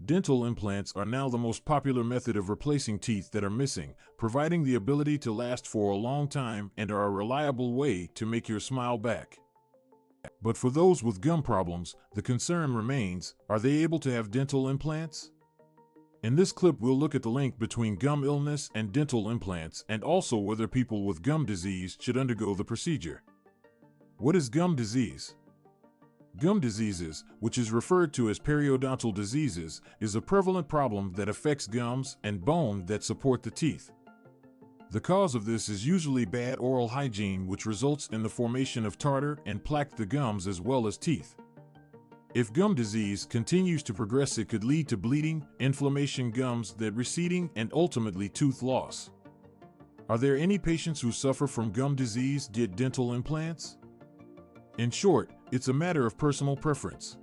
Dental implants are now the most popular method of replacing teeth that are missing, providing the ability to last for a long time and are a reliable way to make your smile back. But for those with gum problems, the concern remains, are they able to have dental implants? In this clip, we'll look at the link between gum illness and dental implants, and also whether people with gum disease should undergo the procedure. What is gum disease? Gum diseases, which is referred to as periodontal diseases, is a prevalent problem that affects gums and bone that support the teeth. The cause of this is usually bad oral hygiene, which results in the formation of tartar and plaque the gums as well as teeth. If gum disease continues to progress, it could lead to bleeding, inflammation, gums that receding, and ultimately tooth loss. Are there any patients who suffer from gum disease get dental implants? In short, it's a matter of personal preference.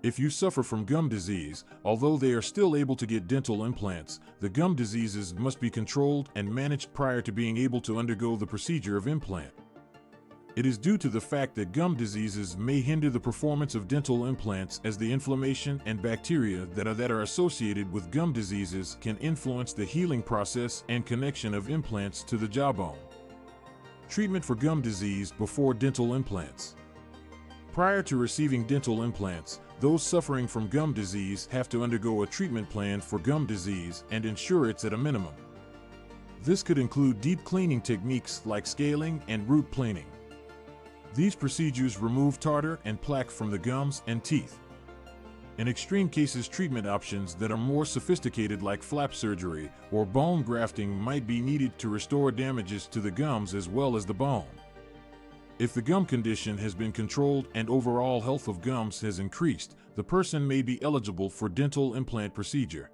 If you suffer from gum disease, although they are still able to get dental implants, the gum diseases must be controlled and managed prior to being able to undergo the procedure of implant. It is due to the fact that gum diseases may hinder the performance of dental implants, as the inflammation and bacteria that are associated with gum diseases can influence the healing process and connection of implants to the jawbone. Treatment for gum disease before dental implants. Prior to receiving dental implants, those suffering from gum disease have to undergo a treatment plan for gum disease and ensure it's at a minimum. This could include deep cleaning techniques like scaling and root planing. These procedures remove tartar and plaque from the gums and teeth. In extreme cases, treatment options that are more sophisticated like flap surgery or bone grafting might be needed to restore damages to the gums as well as the bone. If the gum condition has been controlled and overall health of gums has increased, the person may be eligible for dental implant procedure.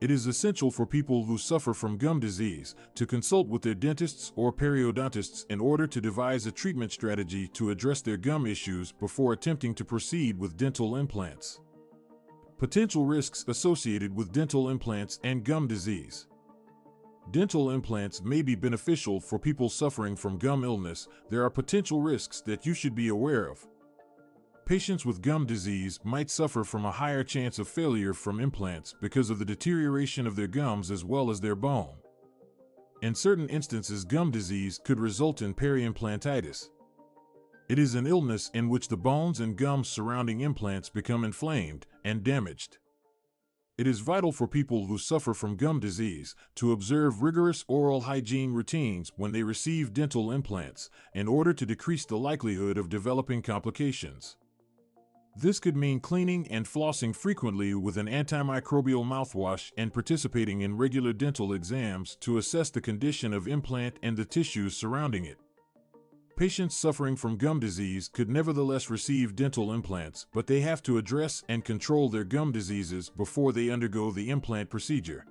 It is essential for people who suffer from gum disease to consult with their dentists or periodontists in order to devise a treatment strategy to address their gum issues before attempting to proceed with dental implants. Potential risks associated with dental implants and gum disease. Dental implants may be beneficial for people suffering from gum illness. There are potential risks that you should be aware of. Patients with gum disease might suffer from a higher chance of failure from implants because of the deterioration of their gums as well as their bone. In certain instances, gum disease could result in periimplantitis. It is an illness in which the bones and gums surrounding implants become inflamed and damaged. It is vital for people who suffer from gum disease to observe rigorous oral hygiene routines when they receive dental implants in order to decrease the likelihood of developing complications. This could mean cleaning and flossing frequently with an antimicrobial mouthwash and participating in regular dental exams to assess the condition of implant and the tissues surrounding it. Patients suffering from gum disease could nevertheless receive dental implants, but they have to address and control their gum diseases before they undergo the implant procedure.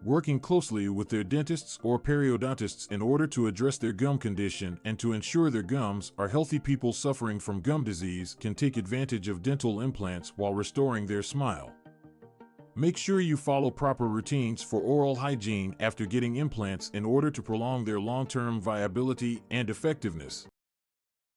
Working closely with their dentists or periodontists in order to address their gum condition and to ensure their gums are healthy. People suffering from gum disease can take advantage of dental implants while restoring their smile. Make sure you follow proper routines for oral hygiene after getting implants in order to prolong their long-term viability and effectiveness.